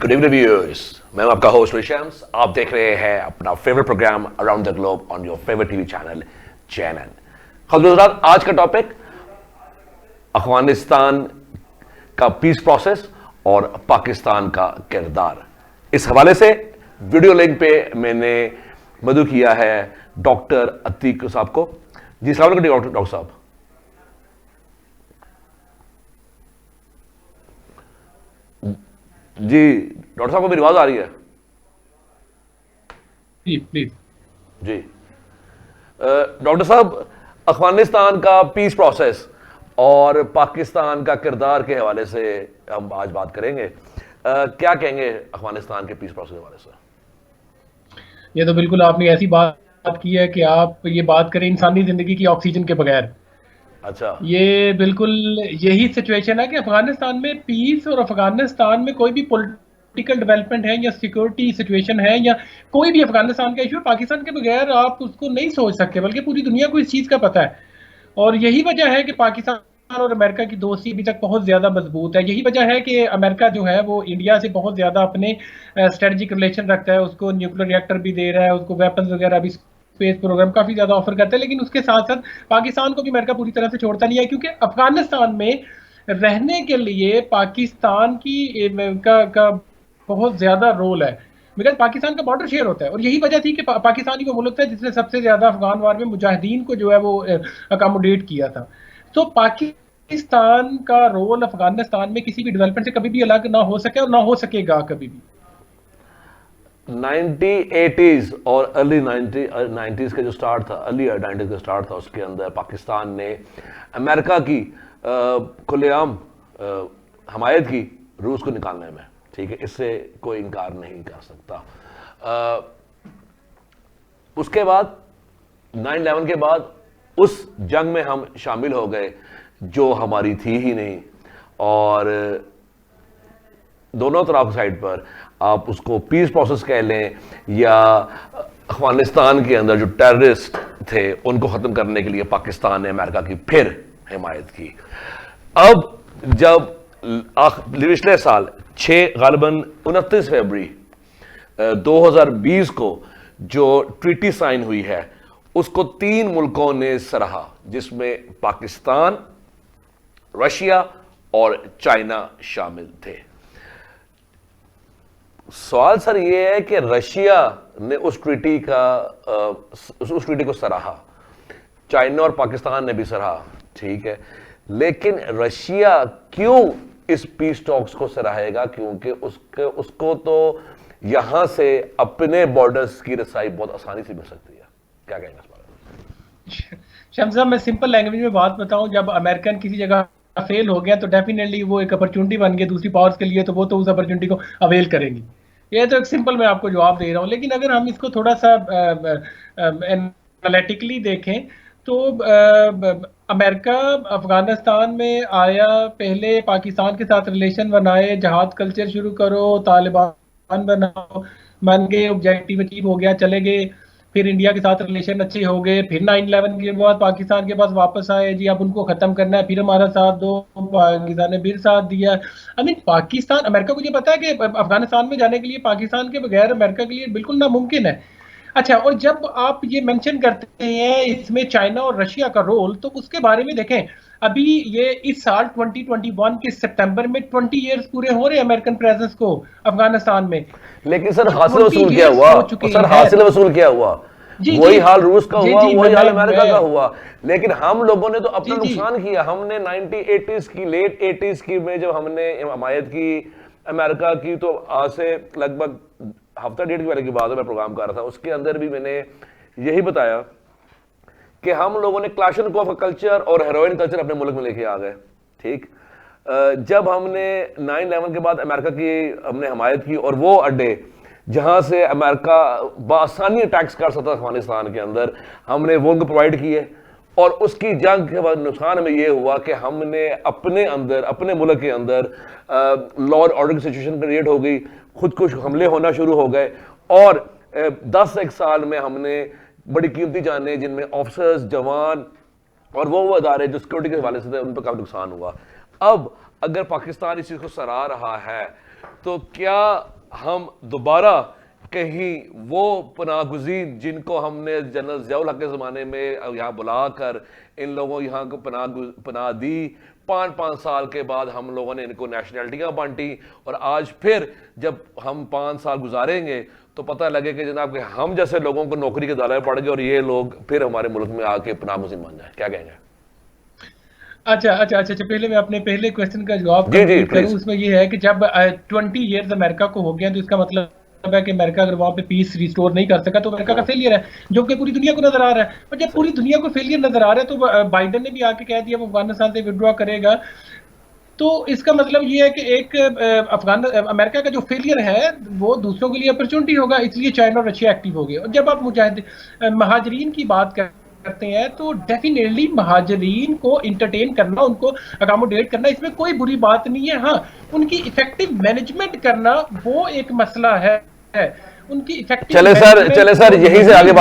Good evening viewers, मैं हूं आपका होस्ट शम्स। आप देख रहे हैं अपना favourite program around the globe on your favourite TV channel JNN। हजरात, आज का टॉपिक अफगानिस्तान का पीस प्रोसेस और पाकिस्तान का किरदार। इस हवाले से वीडियो लिंक पे मैंने मदु किया है डॉक्टर अतीक साहब को। जी सलाम अलैकुम डॉक्टर साहब। जी डॉक्टर साहब को मेरी आवाज आ रही है? जी प्लीज। जी डॉक्टर साहब, अफगानिस्तान का पीस प्रोसेस और पाकिस्तान का किरदार के हवाले से हम आज बात करेंगे। क्या कहेंगे अफगानिस्तान के पीस प्रोसेस के हवाले से? ये तो बिल्कुल आपने ऐसी बात की है कि आप ये बात करें इंसानी जिंदगी की ऑक्सीजन के बगैर। अच्छा। ये बिल्कुल यही सिचुएशन है कि अफगानिस्तान में पीस और अफगानिस्तान में कोई भी पॉलिटिकल डेवलपमेंट है या सिक्योरिटी सिचुएशन है या कोई भी अफगानिस्तान का इशू, पाकिस्तान के बगैर आप उसको नहीं सोच सकते, बल्कि पूरी दुनिया को इस चीज़ का पता है। और यही वजह है कि पाकिस्तान और अमेरिका की दोस्ती अभी तक बहुत ज़्यादा मजबूत है। यही वजह है कि अमेरिका जो है वो इंडिया से बहुत ज़्यादा अपने स्ट्रेटजिक रिलेशन रखता है, उसको न्यूक्लियर रिएक्टर भी दे रहा है, उसको वेपन्स वगैरह भी, स्पेस प्रोग्राम काफ़ी ज़्यादा ऑफर करता है। लेकिन उसके साथ साथ पाकिस्तान को भी अमेरिका पूरी तरह से छोड़ता नहीं है, क्योंकि अफगानिस्तान में रहने के लिए पाकिस्तान की का बहुत ज़्यादा रोल है, बिकॉज पाकिस्तान का बॉर्डर शेयर होता है। और यही वजह थी कि पाकिस्तान ही वो मुल्क था जिसने सबसे ज्यादा अफगान वार में मुजाहिदीन को जो है वो अकोमोडेट किया था। तो पाकिस्तान का रोल अफगानिस्तान में किसी भी डेवलपमेंट से कभी भी अलग ना हो सके और ना हो सकेगा कभी भी। 1980s और अर्ली 90s का जो स्टार्ट था, अर्ली 90s का स्टार्ट था, उसके अंदर पाकिस्तान ने अमेरिका की खुलेआम हमायत की रूस को निकालने में। ठीक है, इससे कोई इनकार नहीं कर सकता। उसके बाद 9/11 के बाद उस जंग में हम शामिल हो गए जो हमारी थी ही नहीं। और दोनों तरफ साइड पर आप उसको पीस प्रोसेस कह लें या अफगानिस्तान के अंदर जो टेररिस्ट थे उनको खत्म करने के लिए पाकिस्तान ने अमेरिका की फिर हिमायत की। अब जब पिछले साल 6 गालिबन 29 फरवरी 2020 को जो ट्रीटी साइन हुई है उसको 3 मुल्कों ने सराहा, जिसमें पाकिस्तान, रशिया और चाइना शामिल थे। सवाल सर ये है कि रशिया ने उस ट्रीटी को सराहा, चाइना और पाकिस्तान ने भी सराहा, ठीक है, लेकिन रशिया क्यों इस पीस टॉक्स को सराहेगा? क्योंकि उसको तो यहां से अपने बॉर्डर्स की रसाई बहुत आसानी से मिल सकती है। क्या कहेंगे इस बारे में? शम्सा, मैं सिंपल लैंग्वेज में बात बताऊं, जब अमेरिकन किसी जगह फेल हो गया तो डेफिनेटली वो एक अपॉर्चुनिटी बन गई दूसरी पावर्स के लिए, तो वो तो उस अपॉर्चुनिटी को अवेल करेंगी। ये तो एक सिंपल मैं आपको जवाब दे रहा हूँ। लेकिन अगर हम इसको थोड़ा सा एनालिटिकली देखें तो अमेरिका अफगानिस्तान में आया, पहले पाकिस्तान के साथ रिलेशन बनाए, जहाद कल्चर शुरू करो, तालिबान बनाओ, मान गए, ऑब्जेक्टिव अचीव हो गया, चले गए। फिर इंडिया के साथ रिलेशन अच्छे हो गए, फिर 9/11 के बाद पाकिस्तान के पास वापस आए, जी अब उनको खत्म करना है, फिर हमारा साथ दो, पाकिस्तान ने फिर साथ दिया। आई मीन पाकिस्तान, अमेरिका को ये पता है कि अफगानिस्तान में जाने के लिए पाकिस्तान के बगैर अमेरिका के लिए बिल्कुल नामुमकिन है। अच्छा, और जब आप ये मेंशन करते हैं इसमें चाइना और रशिया का रोल, तो उसके बारे में देखें, अभी ये इस साल 2021 के सितंबर में 20 इयर्स पूरे हो रहे अमेरिकन प्रेजेंस को अफगानिस्तान में। लेकिन सर तो हासिल 20 वसूल क्या इयर्स हुआ? हो चुके सर हैं। हासिल वसूल क्या हुआ? जी वही जी हाल रूस का जी हुआ, जी वही हाल अमेरिका का मैं हुआ। लेकिन हम लोगों ने तो अपना जी जी नुकसान किया। हमने 1980s की, लेट 80s की में जब हमने हमायत की अमेरिका की, तो आज से लगभग हफ्ता डेढ़ की पहले की बात है, मैं प्रोग्राम कर रहा था, उसके अंदर भी मैंने यही बताया कि हम लोगों ने क्लाशनकोव कल्चर और हेरोइन कल्चर अपने मुल्क में लेके आ गए। ठीक, जब हमने 9/11 के बाद अमेरिका की हमने हमायत की और वो अड्डे जहां से अमेरिका बआसानी अटैक्स कर सकता अफगानिस्तान के अंदर, हमने वो उनको प्रोवाइड किए। और उसकी जंग के बाद नुकसान हमें यह हुआ कि हमने अपने अंदर, अपने मुल्क के अंदर लॉ और ऑर्डर की सिचुएशन क्रिएट हो गई, खुद कुछ हमले होना शुरू हो गए। और 10 साल में हमने बड़ी कीमती जाने, जिनमें ऑफिसर्स, जवान और वो अदारे जो सिक्योरिटी के हवाले से थे, उन पर काफी नुकसान हुआ। अब अगर पाकिस्तान इस चीज को सराह रहा है तो क्या हम दोबारा कहीं वो पनाहगुज़ीन जिनको हमने जनरल ज़ियाउल हक के ज़माने में यहाँ बुलाकर इन लोगों यहाँ को पनाह दी, 5-5 साल के बाद हम लोगों ने इनको नेशनलिटियाँ बांटी, और आज फिर जब हम 5 साल गुजारेंगे तो पता लगे कि जनाब कि हम जैसे लोगों को नौकरी के दायरे पड़ गए और ये लोग फिर हमारे मुल्क में आके पनाहगुज़ीन बन जाए। क्या कहेंगे? अच्छा, पहले मैं अपने पहले क्वेश्चन का जवाब जी करूं। उसमें ये है कि जब 20 इयर्स अमेरिका को हो गया तो इसका मतलब है कि अमेरिका अगर वहां पे पीस रिस्टोर नहीं कर सका तो अमेरिका का फेलियर है, जो कि पूरी दुनिया को नजर आ रहा है। और जब पूरी दुनिया को फेलियर नजर आ रहा है तो बाइडेन ने भी आके कह दिया वो अफगानिस्तान से विड्रॉ करेगा। तो इसका मतलब ये है कि एक अमेरिका का जो फेलियर है वो दूसरों के लिए अपॉर्चुनिटी होगा, इसलिए चाइना और रशिया एक्टिव हो गए। और जब आप महाजरीन की बात करते हैं तो डेफिनेटली महाजरीन को इंटरटेन करना, उनको अकोमोडेट करना, इसमें कोई बुरी बात नहीं है। हाँ, उनकी इफेक्टिव मैनेजमेंट करना वो एक मसला है। उनकी इफेक्टिव चले सर यहीं से आगे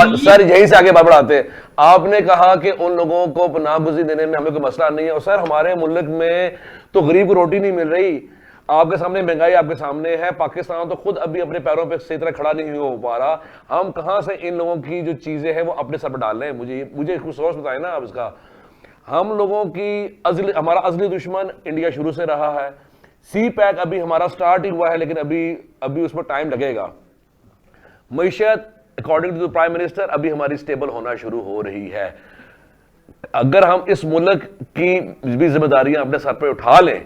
बात बढ़ाते हैं। आपने कहा कि उन लोगों को पनाहगुज़ी देने में हमें कोई मसला नहीं है, और सर हमारे मुल्क में तो गरीब को रोटी नहीं मिल रही। आपके सामने महंगाई आपके सामने है, पाकिस्तान तो खुद अभी अपने पैरों पे सही तरह खड़ा नहीं हो पा रहा। हम कहां से इन लोगों की जो चीजें हैं वो अपने सर पर डाल रहे हैं? मुझे कुछ सोच बताए ना आप इसका। हम लोगों की हमारा अज़ली दुश्मन इंडिया शुरू से रहा है। सी पैक अभी हमारा स्टार्ट ही हुआ है, लेकिन अभी उसमें टाइम लगेगा। मईशत according to the prime minister अभी हमारी स्टेबल होना शुरू हो रही है। अगर हम इस मुल्क की भी जिम्मेदारियां अपने सर पे उठा लें,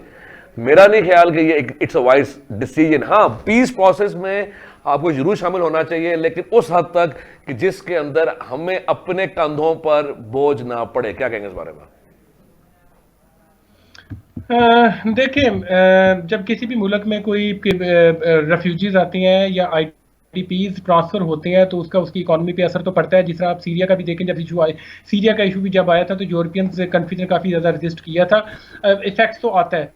मेरा नहीं ख्याल कि ये इट्स अ वाइज डिसीजन। हाँ, पीस प्रोसेस में आपको जरूर शामिल होना चाहिए, लेकिन उस हद तक कि जिसके अंदर हमें अपने कंधों पर बोझ ना पड़े। क्या कहेंगे इस बारे में? देखिए, जब किसी भी मुल्क में कोई रेफ्यूजीज आती हैं या आईडीपीज ट्रांसफर होते हैं तो उसकी इकोनॉमी पे असर तो पड़ता है। जिस तरह आप सीरिया का भी देखें, जब इशू आए, सीरिया का इशू भी जब आया था तो यूरोपियन कंट्रीज ने काफ़ी ज़्यादा रजिस्ट किया था। इफेक्ट्स तो आता है।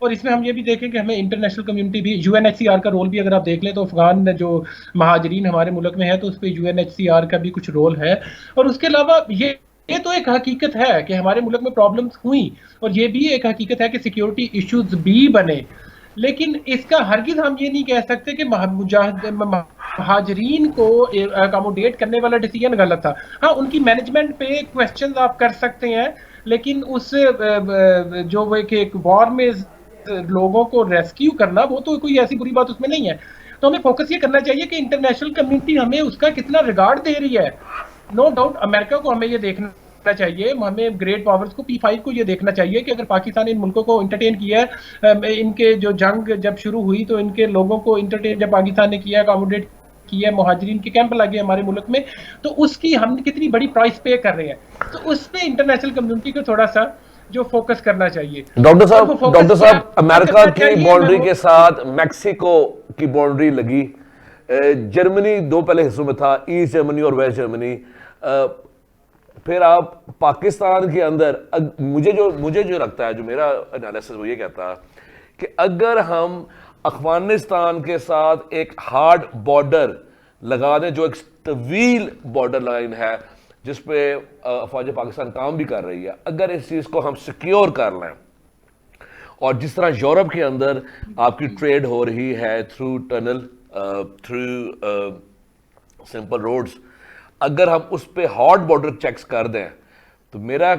और इसमें हम ये भी देखें कि हमें इंटरनेशनल कम्युनिटी भी, यूएनएचसीआर का रोल भी अगर आप देख लें तो अफगान जो महाजरीन हमारे मुल्क में है तो उस पर यूएनएचसीआर का भी कुछ रोल है। और उसके अलावा ये तो एक हकीकत है कि हमारे मुल्क में प्रॉब्लम्स हुई, और ये भी एक हकीकत है कि सिक्योरिटी इश्यूज भी बने। लेकिन इसका हरगिज हम ये नहीं कह सकते कि महाजरीन को अकोमोडेट करने वाला डिसीजन गलत था। हाँ, उनकी मैनेजमेंट पे क्वेश्चन आप कर सकते हैं, लेकिन उस जो वो एक वॉर में लोगों को रेस्क्यू करना, वो तो कोई ऐसी बुरी बात उसमें नहीं है। तो हमें फोकस ये करना चाहिए कि इंटरनेशनल कम्युनिटी हमें उसका कितना रिगार्ड दे रही है। नो डाउट अमेरिका को हमें ये देखना चाहिए, हमें ग्रेट पावर्स को, P5 को ये देखना चाहिए कि अगर पाकिस्तान इन मुल्कों को इंटरटेन किया है, इनके जो जंग जब शुरू हुई तो इनके लोगों को इंटरटेन जब पाकिस्तान ने किया, अकोमोडेट किया, मुहाजिरीन के कैंप लगे हमारे मुल्क में, तो उसकी हम कितनी बड़ी प्राइस पे कर रहे हैं। तो उस पे इंटरनेशनल कम्युनिटी को थोड़ा सा जो फोकस करना चाहिए। डॉक्टर साहब अमेरिका की बाउंड्री के साथ मैक्सिको की बाउंड्री लगी। जर्मनी दो पहले हिस्सों में था, ईस्ट जर्मनी और वेस्ट जर्मनी। फिर आप पाकिस्तान के अंदर, मुझे जो लगता है, जो मेरा एनालिसिस वो ये कहता है कि अगर हम अफगानिस्तान के साथ एक हार्ड बॉर्डर लगा दें, जो एक तवील बॉर्डर लाइन है जिसपे अफवाज पाकिस्तान काम भी कर रही है, अगर इस चीज को हम सिक्योर कर लें, और जिस तरह यूरोप के अंदर आपकी ट्रेड हो रही है through tunnel, through simple roads, अगर हम उस पे हॉट बॉर्डर चेक्स कर दें, तो मेरा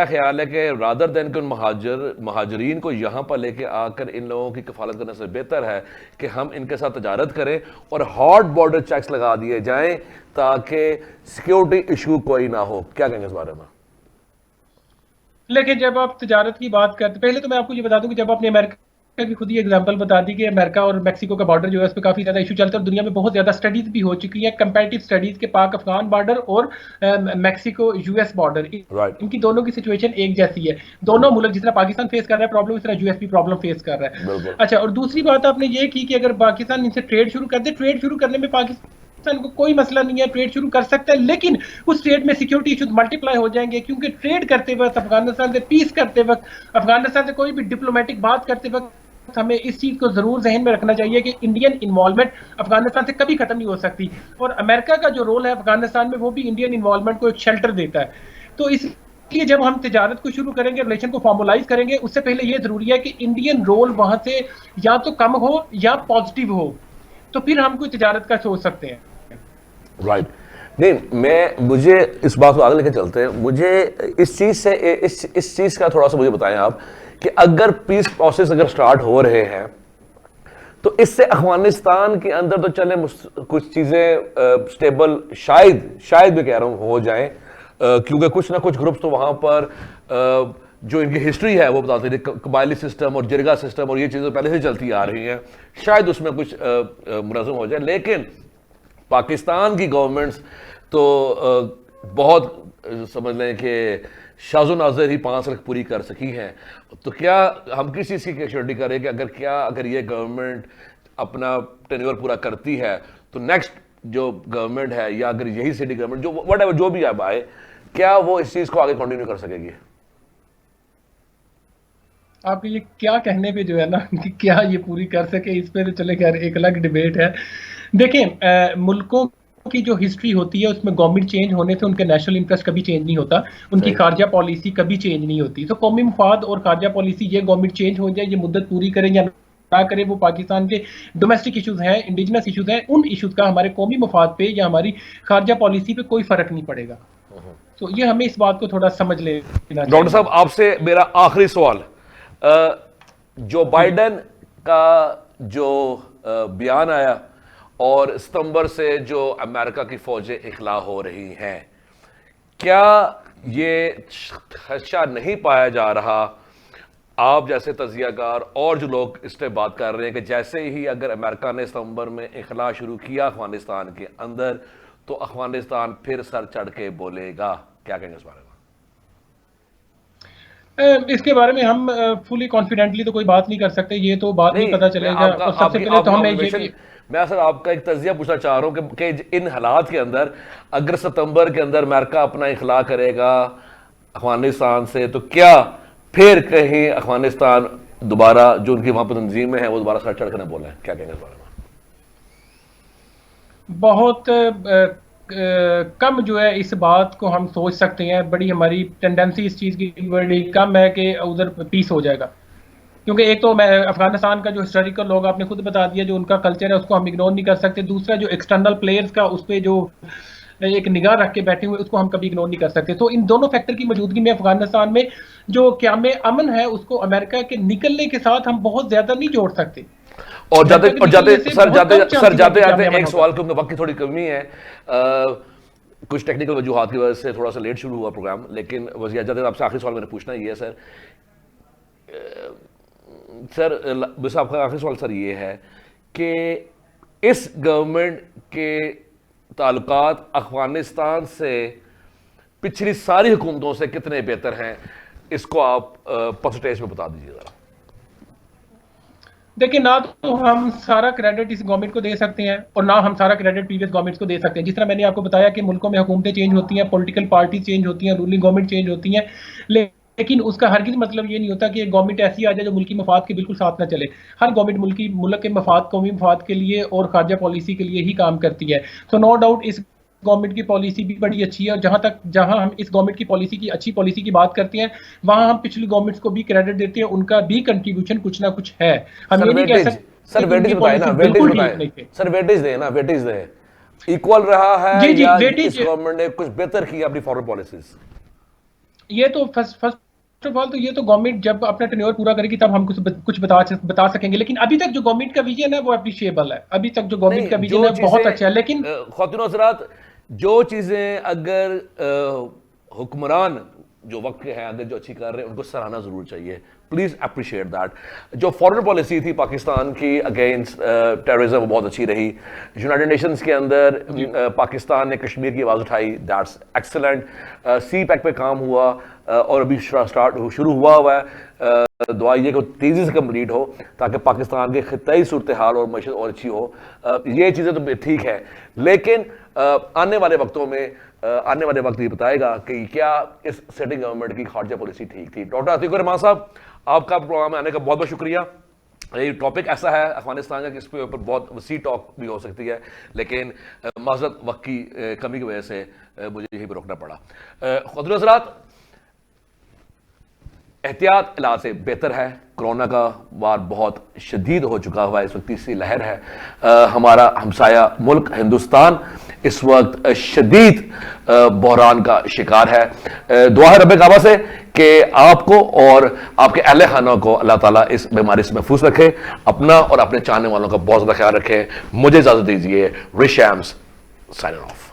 ख्याल है कि रादर देन कि महाजरीन को यहाँ पर लेके आकर इन लोगों की कफालत करने से बेहतर है कि हम इनके साथ तजारत करें और हॉट बॉर्डर चेक्स लगा दिए जाएं ताकि सिक्योरिटी इशू कोई ना हो। क्या कहेंगे इस बारे में? लेकिन जब आप तजारत की बात करते, पहले तो मैं आपको ये बता दूं कि जब आपने अमेरिका की खुद ही एग्जांपल बता दी कि अमेरिका और मैक्सिको का बॉर्डर जो है उस पर काफी ज्यादा इशू चलता है, और दुनिया में बहुत ज्यादा स्टडीज भी हो चुकी है, कंपैरेटिव स्टडीज के पाक अफगान बॉर्डर और मैक्सिको यूएस बॉर्डर, इनकी दोनों की सिचुएशन एक जैसी है। दोनों मुल्क जिस तरह पाकिस्तान फेस कर रहा है प्रॉब्लम, इस तरह यूएस भी प्रॉब्लम फेस कर रहा है। अच्छा, और दूसरी बात आपने ये की कि अगर पाकिस्तान इनसे ट्रेड शुरू कर दे, ट्रेड शुरू करने में पाकिस्तान को कोई मसला नहीं है, ट्रेड शुरू कर सकता है, लेकिन उस ट्रेड में सिक्योरिटी इश्यूज मल्टीप्लाई हो जाएंगे, क्योंकि ट्रेड करते वक्त, अफगानिस्तान से पीस करते वक्त, अफगानिस्तान से कोई भी डिप्लोमेटिक बात करते वक्त हमें इस चीज को जरूर जहन में रखना चाहिए कि इंडियन इन्वॉल्वमेंट अफगानिस्तान से कभी खत्म नहीं हो सकती, और अमेरिका का जो रोल है अफगानिस्तान में वो भी इंडियन इन्वॉल्वमेंट को एक शेल्टर देता है। तो इसलिए जब हम तिजारत को शुरू करेंगे, रिलेशन को फॉर्मुलाइज करेंगे, उससे पहले ये जरूरी है कि इंडियन रोल वहां से या तो कम हो या पॉजिटिव हो। तो फिर हम कोई तिजारत का सोच सकते हैं। राइट नहीं, मुझे इस बात को आगे लेके चलते हैं। मुझे इस चीज से इस चीज का थोड़ा सा मुझे बताएं आप कि अगर पीस प्रोसेस अगर स्टार्ट हो रहे हैं तो इससे अफगानिस्तान के अंदर तो चले कुछ चीजें स्टेबल शायद मैं कह रहा हूं हो जाए, क्योंकि कुछ ना कुछ ग्रुप्स तो वहां पर जो इनकी हिस्ट्री है वो बताते हैं, कबायली सिस्टम और जिरगा सिस्टम और ये चीजें पहले से चलती आ रही हैं, शायद उसमें कुछ मुनज़्ज़म हो जाए। लेकिन पाकिस्तान की गवर्नमेंट्स तो बहुत समझ लें कि शाज़ो नाज़िर ही 5 साल पूरी कर सकी हैं। तो क्या हम किस चीज़ की श्योरिटी करें कि अगर ये गवर्नमेंट अपना टेन्योर पूरा करती है तो नेक्स्ट जो गवर्नमेंट है या अगर यही सिटी गवर्नमेंट जो व्हाटएवर जो भी अब आए, क्या वो इस चीज़ को आगे कंटिन्यू कर सकेगी? आपके ये क्या कहने पे जो है ना कि क्या ये पूरी कर सके, इस पे तो चले खैर एक अलग डिबेट है। देखें, मुल्कों की जो हिस्ट्री होती है उसमें गवर्नमेंट चेंज होने से उनके नेशनल इंटरेस्ट कभी चेंज नहीं होता, उनकी खारजा पॉलिसी कभी चेंज नहीं होती। तो कौमी मफाद और खारजा पॉलिसी, ये गवर्नमेंट चेंज हो जाए, ये मुद्दत पूरी करें या ना करें, वो पाकिस्तान के डोमेस्टिक इशूज हैं, इंडिजिनस इशूज हैं, उन इशूज का हमारे कौमी मफाद पे या हमारी खारजा पॉलिसी पे कोई फर्क नहीं पड़ेगा। तो ये हमें इस बात को थोड़ा समझ लेना। डॉक्टर साहब आपसे मेरा आखिरी सवाल, जो बाइडेन का जो बयान आया और सितंबर से जो अमेरिका की फौजें इखला हो रही हैं, क्या ये खदशा नहीं पाया जा रहा, आप जैसे तजियाकार और जो लोग इस पर बात कर रहे हैं, कि जैसे ही अगर अमेरिका ने सितंबर में इखला शुरू किया अफगानिस्तान के अंदर तो अफगानिस्तान फिर सर चढ़ के बोलेगा? क्या कहेंगे इस बारे में? इसके बारे में हम फुली कॉन्फिडेंटली तो कोई बात नहीं कर सकते, ये तो बाद में पता चलेगा। और सबसे पहले तो हमें ये मैं सर आपका एक तजिया पूछना चाह रहा हूं कि इन हालात के अंदर अगर सितंबर के अंदर अमेरिका अपना इखला करेगा अफगानिस्तान से तो क्या फिर कहीं अफगानिस्तान दोबारा जो उनकी वहां पर तंजीमें हैं वो दोबारा सर चढ़ कर न बोले? क्या कहेंगे इस बारे में? बहुत कम जो है इस बात को हम सोच सकते हैं। बड़ी हमारी टेंडेंसी इस चीज़ की बड़ी कम है कि उधर पीस हो जाएगा, क्योंकि एक तो मैं अफगानिस्तान का जो हिस्टोरिकल लोग आपने खुद बता दिया, जो उनका कल्चर है उसको हम इग्नोर नहीं कर सकते। दूसरा जो एक्सटर्नल प्लेयर्स का उस पर जो एक निगाह रख के बैठे हुए उसको हम कभी इग्नोर नहीं कर सकते। तो इन दोनों फैक्टर की मौजूदगी में अफगानिस्तान में जो क़याम अमन है उसको अमेरिका के निकलने के साथ हम बहुत ज्यादा नहीं जोड़ सकते। और जाते एक सवाल क्योंकि वक्त की थोड़ी कमी है, कुछ टेक्निकल वजूहात की वजह से थोड़ा सा लेट शुरू हुआ प्रोग्राम, लेकिन वज़ीर जाते आपसे आखिरी सवाल मैंने पूछना ही है सर। बस आपका आखिरी सवाल सर ये है कि इस गवर्नमेंट के ताल्लुकात अफगानिस्तान से पिछली सारी हुकूमतों से कितने बेहतर हैं, इसको आप परसेंटेज में बता दीजिए जरा। देखिए, ना तो हम सारा क्रेडिट इस गवर्नमेंट को दे सकते हैं और ना हम सारा क्रेडिट प्रीवियस गवर्नमेंट्स को दे सकते हैं। जिस तरह मैंने आपको बताया कि मुल्कों में हुकूमतें चेंज होती हैं, पॉलिटिकल पार्टी चेंज होती हैं, रूलिंग गवर्नमेंट चेंज होती हैं, लेकिन उसका हरगिज़ मतलब ये नहीं होता कि एक गवर्नमेंट ऐसी आ जाए जो मुल्की मफाद के बिल्कुल साथ ना चले। हर गवर्नमेंट मुल्क के मफाद, कौमी मफाद के लिए और खारजा पॉलिसी के लिए ही काम करती है। तो नो डाउट इस गवर्नमेंट की पॉलिसी भी बड़ी अच्छी है, और जहां हम इस गवर्नमेंट की पॉलिसी की अच्छी पॉलिसी की बात करते हैं वहां हम पिछली गवर्नमेंट्स को भी क्रेडिट देते हैं, उनका भी कंट्रीब्यूशन कुछ ना कुछ है। हम ये नहीं कह सकते सर वेटेज बताए ना, वेटेज दे ना, वेटेज दे इक्वल रहा है जी, या इस गवर्नमेंट ने कुछ बेहतर किया अपनी फॉरेन पॉलिसीज? ये तो फर्स्ट ऑफ ऑल तो ये तो गवर्नमेंट जब अपना टेन्योर पूरा करेगी तब हम कुछ बता सकेंगे, लेकिन अभी तक जो गवर्नमेंट का विजन है वो अप्रिशिएबल है। अभी तक जो गवर्नमेंट का विजन है बहुत अच्छा है। लेकिन ख़वातीन हज़रात, जो चीजें अगर हुक्मरान जो वक्त के हैं अगर जो अच्छी कर रहे हैं उनको सराहना जरूर चाहिए, प्लीज अप्रिशिएट दैट। जो फॉरेन पॉलिसी थी पाकिस्तान की अगेंस्ट टेररिज्म वो बहुत अच्छी रही। यूनाइटेड नेशंस के अंदर पाकिस्तान ने कश्मीर की आवाज़ उठाई, दैट्स एक्सेलेंट। सी पैक पे काम हुआ और अभी शुरू हुआ है। दुआ ये को तेज़ी से कंप्लीट हो ताकि पाकिस्तान के खिताई सूरत हाल और मईशत और अच्छी हो। ये चीज़ें तो ठीक है, लेकिन आने वाले वक्तों में आने वाले वक्त ये बताएगा कि क्या इस सेटिंग गवर्नमेंट की खारजा पॉलिसी ठीक थी। डॉक्टर अतीकुर रहमान साहब, आपका प्रोग्राम में आने का बहुत बहुत शुक्रिया। ये टॉपिक ऐसा है अफगानिस्तान का कि इस पे ऊपर बहुत वसी टॉक भी हो सकती है, लेकिन माज़रत वक्त की कमी की वजह से मुझे यहीं पर रोकना पड़ा। ख़ुद हज़रात, एहतियात इलाज से बेहतर है। कोरोना का वार बहुत शदीद हो चुका हुआ है, इस वक्त तीसरी लहर है। हमारा हमसाया मुल्क हिंदुस्तान इस वक्त शदीद बहरान का शिकार है। दुआ है रब काबा से कि आपको और आपके अहले खाना को अल्लाह ताला इस बीमारी से महफूज रखे, अपना और अपने चाहने वालों का बहुत ज़्यादा ख्याल रखें। मुझे इजाज़त दीजिए। रिश शैम्स साइन ऑफ।